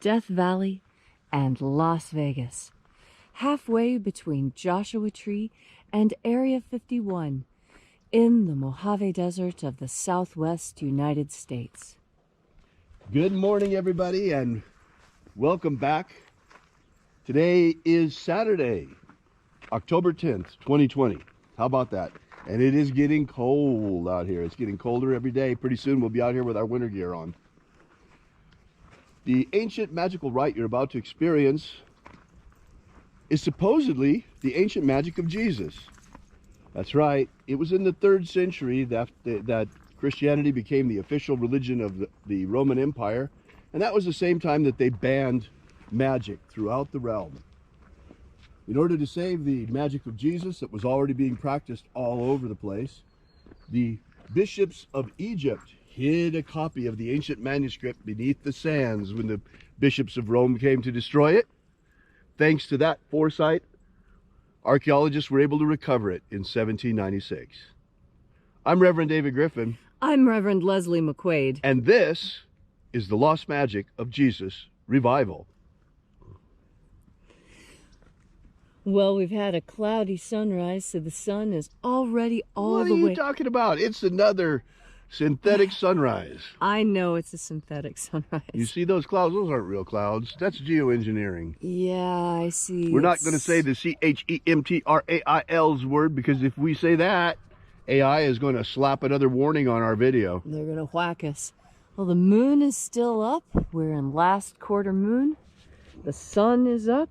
Death Valley and Las Vegas, halfway between Joshua Tree and Area 51 in the Mojave Desert of the Southwest United States. Good morning, everybody, and welcome back. Today is Saturday, October 10th, 2020. How about that? And it is getting cold out here. It's getting colder every day. Pretty soon we'll be out here with our winter gear on. The ancient magical rite you're about to experience is supposedly the ancient magic of Jesus. That's right. It was in the 3rd century that Christianity became the official religion of the Roman Empire, and that was the same time that they banned magic throughout the realm. In order to save the magic of Jesus that was already being practiced all over the place, the bishops of Egypt hid a copy of the ancient manuscript beneath the sands when the bishops of Rome came to destroy it. Thanks to that foresight, archaeologists were able to recover it in 1796. I'm Reverend David Griffin. I'm Reverend Leslie McQuaid. And this is the Lost Magic of Jesus Revival. Well, we've had a cloudy sunrise, so the sun is already all the way... What are you talking about? It's another synthetic sunrise. I know it's a synthetic sunrise. You see those clouds? Those aren't real clouds. That's geoengineering. Yeah, I see. We're not going to say the CHEMTRAIL's word, because if we say that, AI is going to slap another warning on our video. They're going to whack us. Well, the moon is still up. We're in last quarter moon. The sun is up.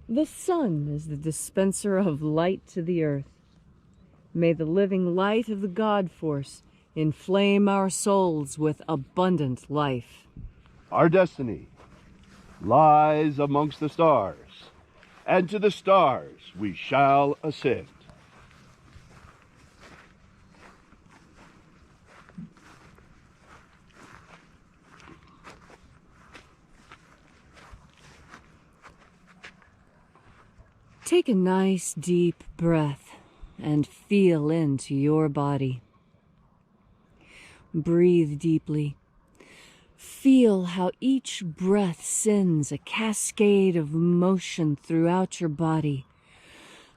The sun is the dispenser of light to the earth. May the living light of the God Force inflame our souls with abundant life. Our destiny lies amongst the stars, and to the stars we shall ascend. Take a nice deep breath and feel into your body. Breathe deeply. Feel how each breath sends a cascade of motion throughout your body.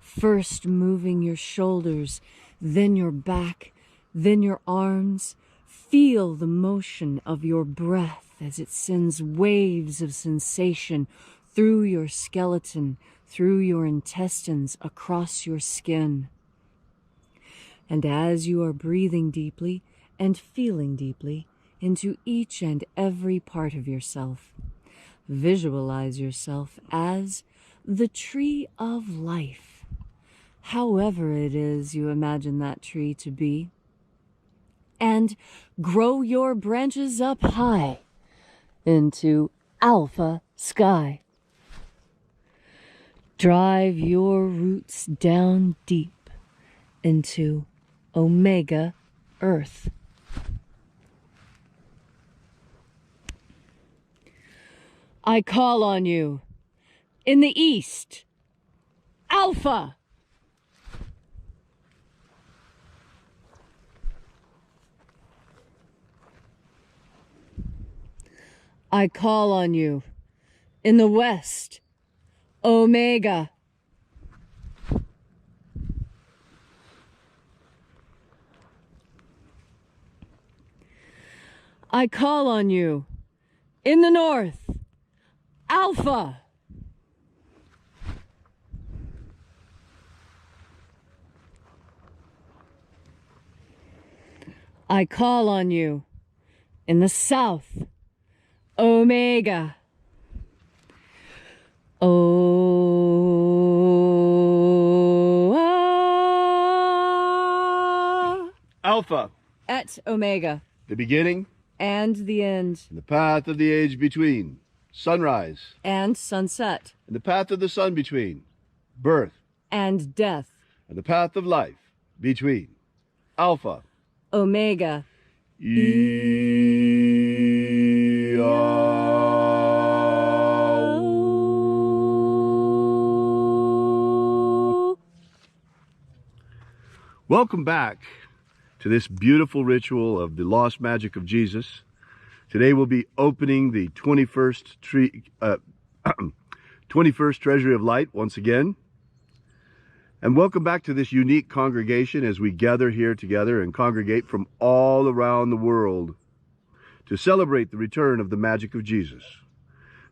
First moving your shoulders, then your back, then your arms. Feel the motion of your breath as it sends waves of sensation through your skeleton, through your intestines, across your skin. And as you are breathing deeply and feeling deeply into each and every part of yourself, visualize yourself as the tree of life, however it is you imagine that tree to be, and grow your branches up high into alpha sky. Drive your roots down deep into Omega Earth. I call on you in the east, Alpha. I call on you in the west, Omega. I call on you in the north, Alpha. I call on you in the south, Omega. Alpha. Et Omega. The beginning. And the end. And the path of the age between. Sunrise. And sunset. And the path of the sun between. Birth. And death. And the path of life between. Alpha. Omega. Welcome back to this beautiful ritual of the lost magic of Jesus. Today we'll be opening the 21st 21st Treasury of Light once again. And welcome back to this unique congregation as we gather here together and congregate from all around the world to celebrate the return of the magic of Jesus.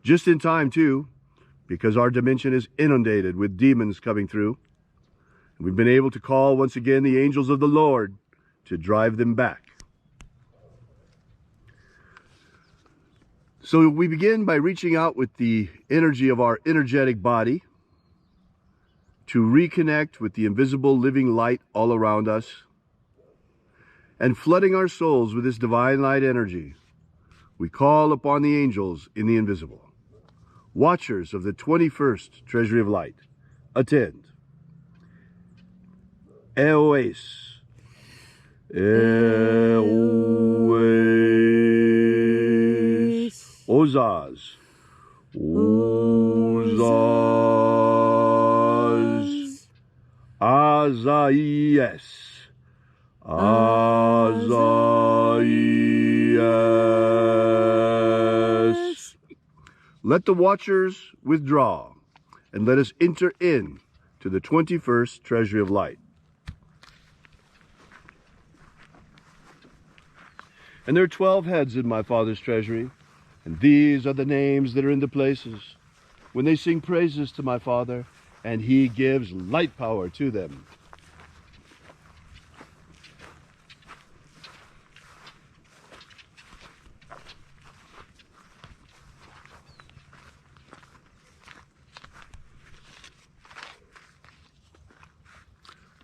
Just in time too, because our dimension is inundated with demons coming through. And we've been able to call once again the angels of the Lord to drive them back. So we begin by reaching out with the energy of our energetic body to reconnect with the invisible living light all around us, and flooding our souls with this divine light energy, we call upon the angels in the invisible, watchers of the 21st Treasury of Light. Attend. Eoes. Ozaz. Ozaz. Azaies. Azaies. Let the watchers withdraw, and let us enter in to the 21st Treasury of Light. And there are 12 heads in my Father's treasury, and these are the names that are in the places when they sing praises to my Father, and he gives light power to them.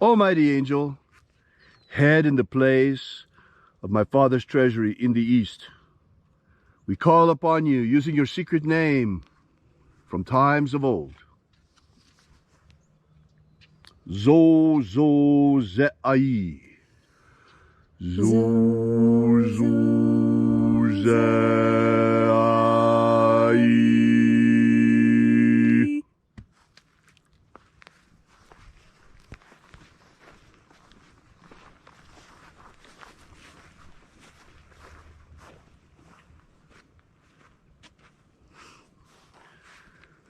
Almighty angel, head in the place of my Father's treasury in the east, we call upon you using your secret name from times of old. Zo zo ze'ai. Zo zo ze'ai.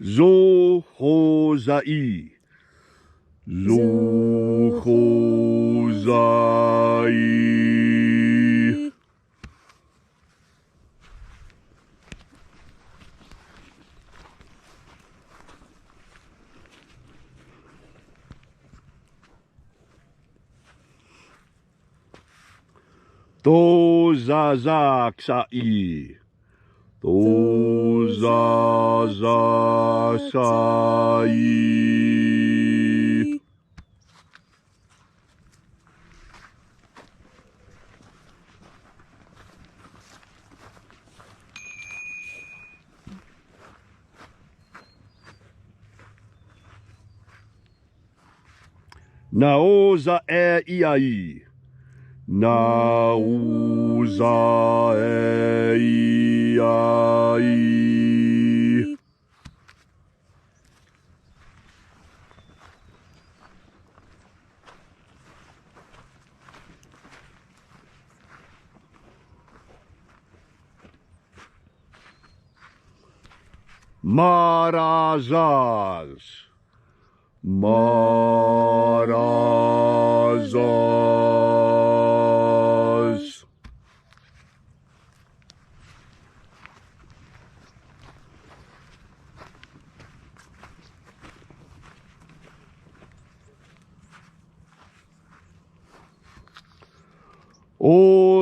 Zo ho zai. Zo ho zai. To za za ksai. To za za ksai. Naoza e iai. Naoza e iai. Marazaz. Marazaz.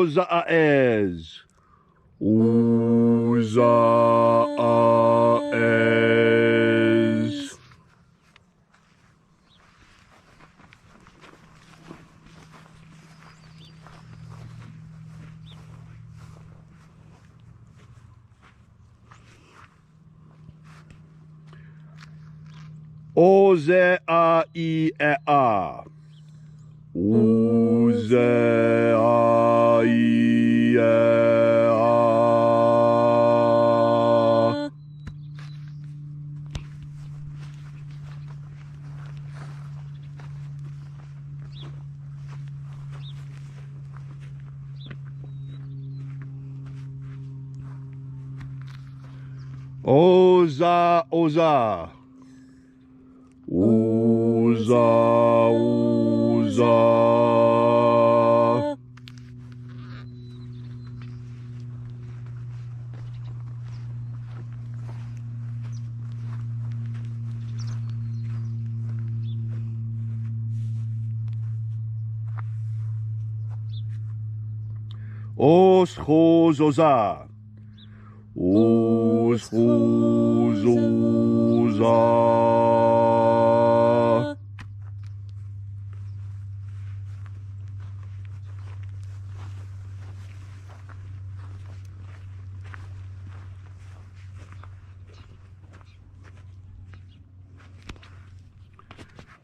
Ozaez. Ozaez. Oze a I e a. Oze a I e a. Oza, Oza. Oza, Oza. Oschozoza. Oschozoza.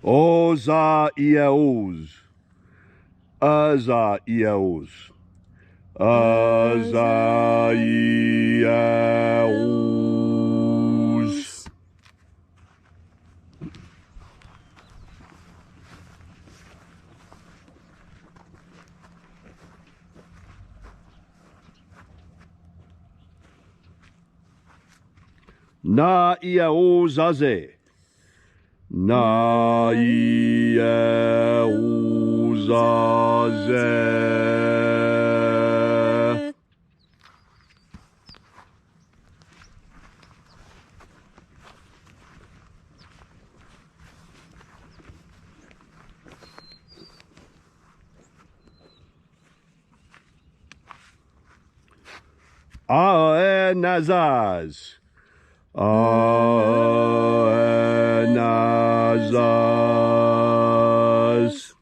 Oza Iaos. Aza Iaos. Aza Iaos. Na Iaozaze. Na Iaozaze. Aenazaz. Aenazaz.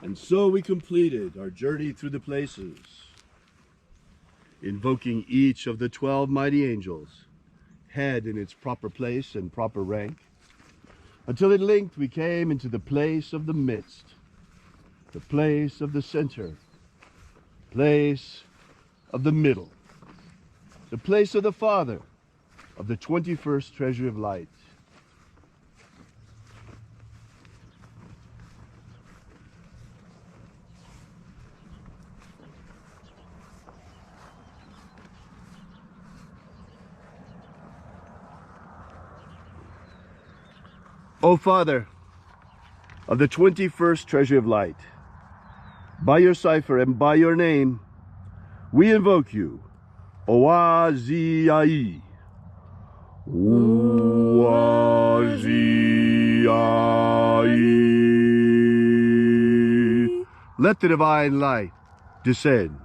And so we completed our journey through the places, invoking each of the 12 mighty angels, head in its proper place and proper rank, until at length we came into the place of the midst, the place of the center, place of the middle, the place of the Father, of the 21st treasury of light. O Father, of the 21st treasury of light, by your cipher and by your name, we invoke you, Oaziai. Oaziai. Let the divine light descend.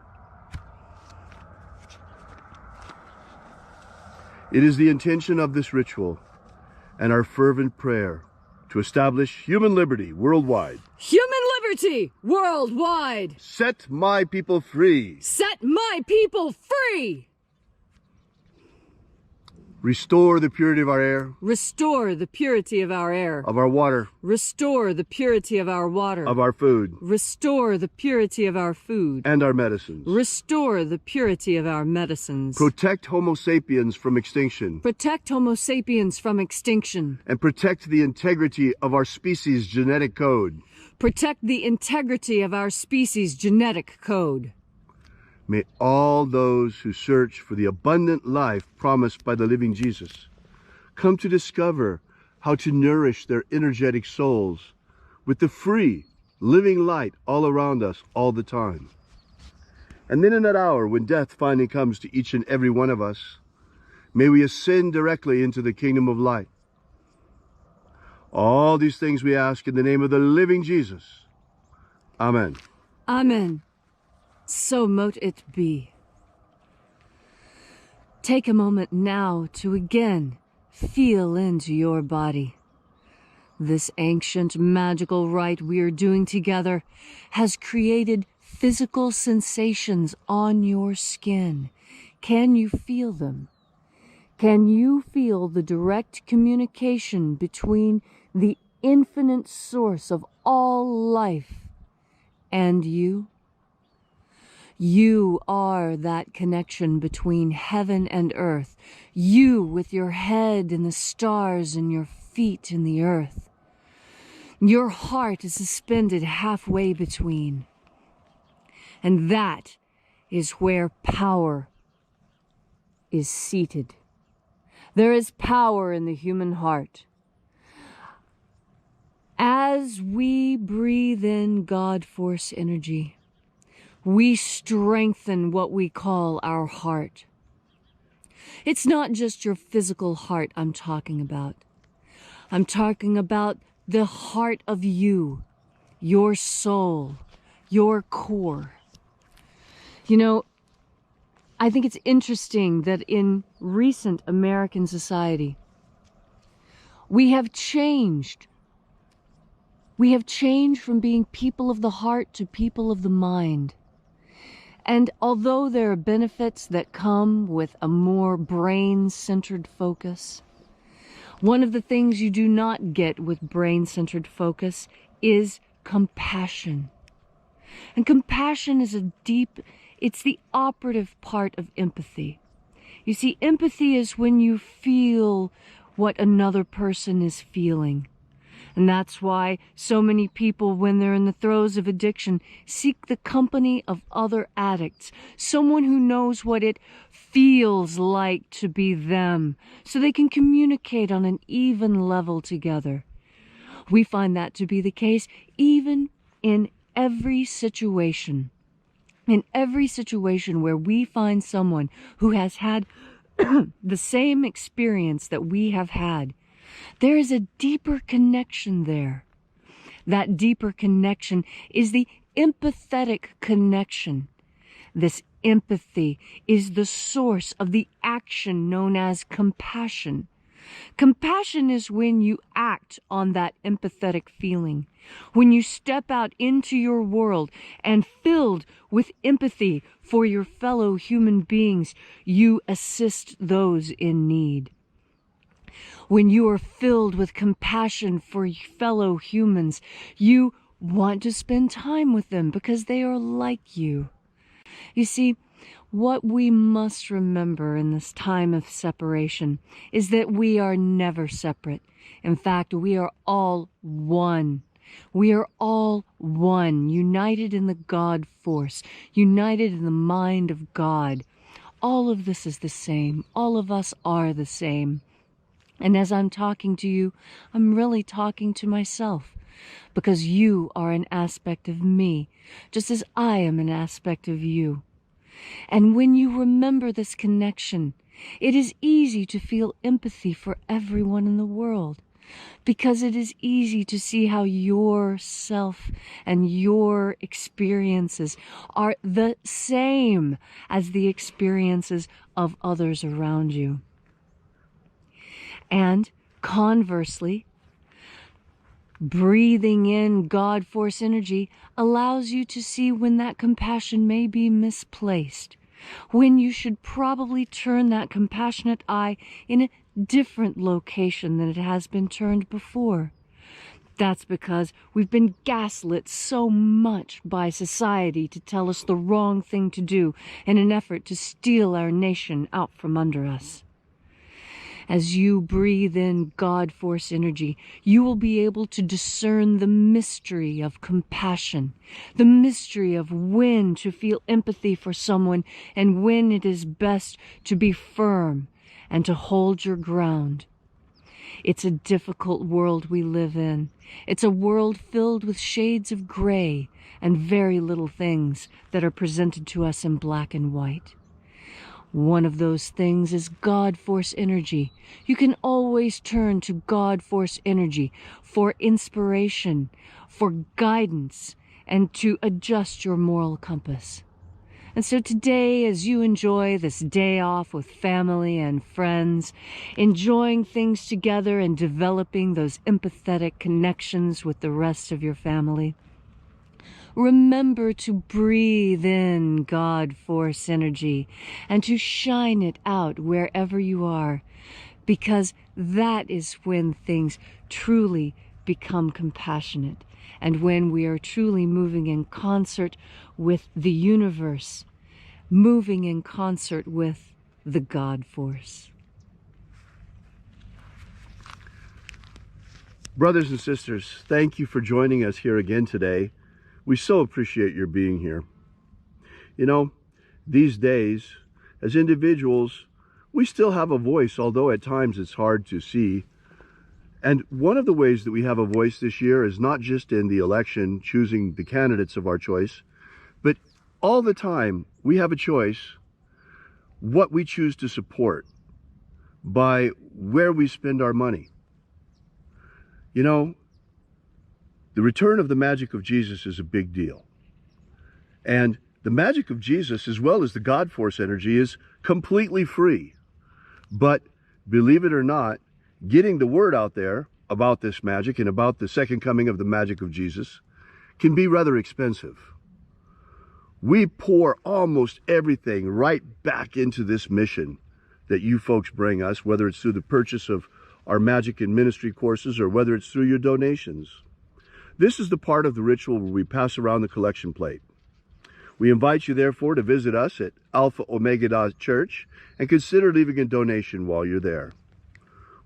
It is the intention of this ritual and our fervent prayer to establish human liberty worldwide. Human liberty worldwide! Set my people free. Set my people free! Restore the purity of our air, Restore the purity of our air. of our water, Restore the purity of our water. of our food, Restore the purity of our food. and our medicines. Restore the purity of our medicines. Protect Homo sapiens from extinction, Protect Homo sapiens from extinction. and protect the integrity of our species' genetic code. Protect the integrity of our species' genetic code. May all those who search for the abundant life promised by the living Jesus come to discover how to nourish their energetic souls with the free, living light all around us all the time. And then in that hour when death finally comes to each and every one of us, may we ascend directly into the kingdom of light. All these things we ask in the name of the living Jesus. Amen. Amen. So mote it be. Take a moment now to again feel into your body. This ancient magical rite we are doing together has created physical sensations on your skin. Can you feel them? Can you feel the direct communication between the infinite source of all life and you? You are that connection between heaven and earth. You with your head in the stars and your feet in the earth. Your heart is suspended halfway between. And that is where power is seated. There is power in the human heart. As we breathe in God Force energy, we strengthen what we call our heart. It's not just your physical heart I'm talking about. I'm talking about the heart of you, your soul, your core. You know, I think it's interesting that in recent American society, we have changed. We have changed from being people of the heart to people of the mind. And although there are benefits that come with a more brain-centered focus, one of the things you do not get with brain-centered focus is compassion. And compassion is it's the operative part of empathy. You see, empathy is when you feel what another person is feeling. And that's why so many people, when they're in the throes of addiction, seek the company of other addicts, someone who knows what it feels like to be them, so they can communicate on an even level together. We find that to be the case even in every situation. In every situation where we find someone who has had the same experience that we have had, there is a deeper connection there. That deeper connection is the empathetic connection. This empathy is the source of the action known as compassion. Compassion is when you act on that empathetic feeling, when you step out into your world and filled with empathy for your fellow human beings, you assist those in need. When you are filled with compassion for fellow humans, you want to spend time with them because they are like you. You see, what we must remember in this time of separation is that we are never separate. In fact, we are all one. We are all one, united in the God force, united in the mind of God. All of this is the same. All of us are the same. And as I'm talking to you, I'm really talking to myself, because you are an aspect of me, just as I am an aspect of you. And when you remember this connection, it is easy to feel empathy for everyone in the world, because it is easy to see how yourself and your experiences are the same as the experiences of others around you. And conversely, breathing in God force energy allows you to see when that compassion may be misplaced, when you should probably turn that compassionate eye in a different location than it has been turned before. That's because we've been gaslit so much by society to tell us the wrong thing to do in an effort to steal our nation out from under us. As you breathe in God force energy, you will be able to discern the mystery of compassion, the mystery of when to feel empathy for someone and when it is best to be firm and to hold your ground. It's a difficult world we live in. It's a world filled with shades of gray and very little things that are presented to us in black and white. One of those things is God force energy. You can always turn to God force energy for inspiration, for guidance, and to adjust your moral compass. And so today, as you enjoy this day off with family and friends, enjoying things together and developing those empathetic connections with the rest of your family, remember to breathe in God force energy and to shine it out wherever you are, because that is when things truly become compassionate and when we are truly moving in concert with the universe, moving in concert with the God force. Brothers and sisters, thank you for joining us here again today. We so appreciate your being here. You know, these days, as individuals, we still have a voice, although at times it's hard to see. And one of the ways that we have a voice this year is not just in the election, choosing the candidates of our choice, but all the time we have a choice what we choose to support by where we spend our money. You know, the return of the magic of Jesus is a big deal. And the magic of Jesus, as well as the God Force energy, is completely free. But believe it or not, getting the word out there about this magic and about the second coming of the magic of Jesus can be rather expensive. We pour almost everything right back into this mission that you folks bring us, whether it's through the purchase of our magic and ministry courses or whether it's through your donations. This is the part of the ritual where we pass around the collection plate. We invite you, therefore, to visit us at Alpha Omega Church and consider leaving a donation while you're there.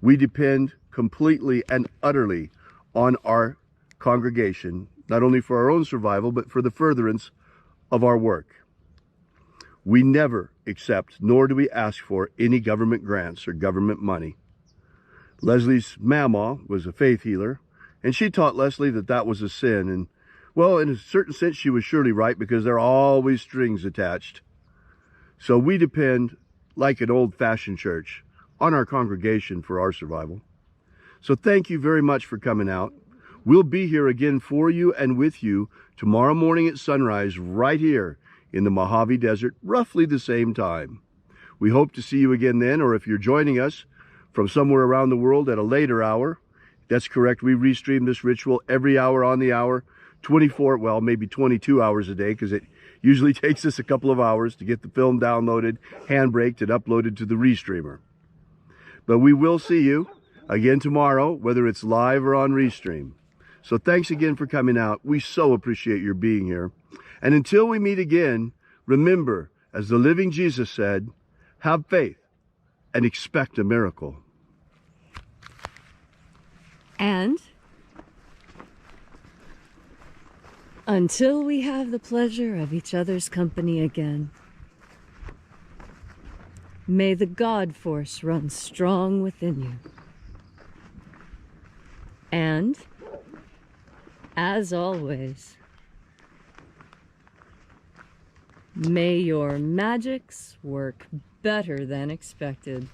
We depend completely and utterly on our congregation, not only for our own survival, but for the furtherance of our work. We never accept, nor do we ask for, any government grants or government money. Leslie's mama was a faith healer, and she taught Leslie that that was a sin. And, well, in a certain sense, she was surely right, because there are always strings attached. So we depend, like an old-fashioned church, on our congregation for our survival. So thank you very much for coming out. We'll be here again for you and with you tomorrow morning at sunrise, right here in the Mojave Desert, roughly the same time. We hope to see you again then, or if you're joining us from somewhere around the world at a later hour, that's correct. We restream this ritual every hour on the hour, 24, well, maybe 22 hours a day, because it usually takes us a couple of hours to get the film downloaded, handbraked, and uploaded to the Restreamer. But we will see you again tomorrow, whether it's live or on Restream. So thanks again for coming out. We so appreciate your being here. And until we meet again, remember, as the living Jesus said, have faith and expect a miracle. And until we have the pleasure of each other's company again, may the God Force run strong within you. And, as always, may your magics work better than expected.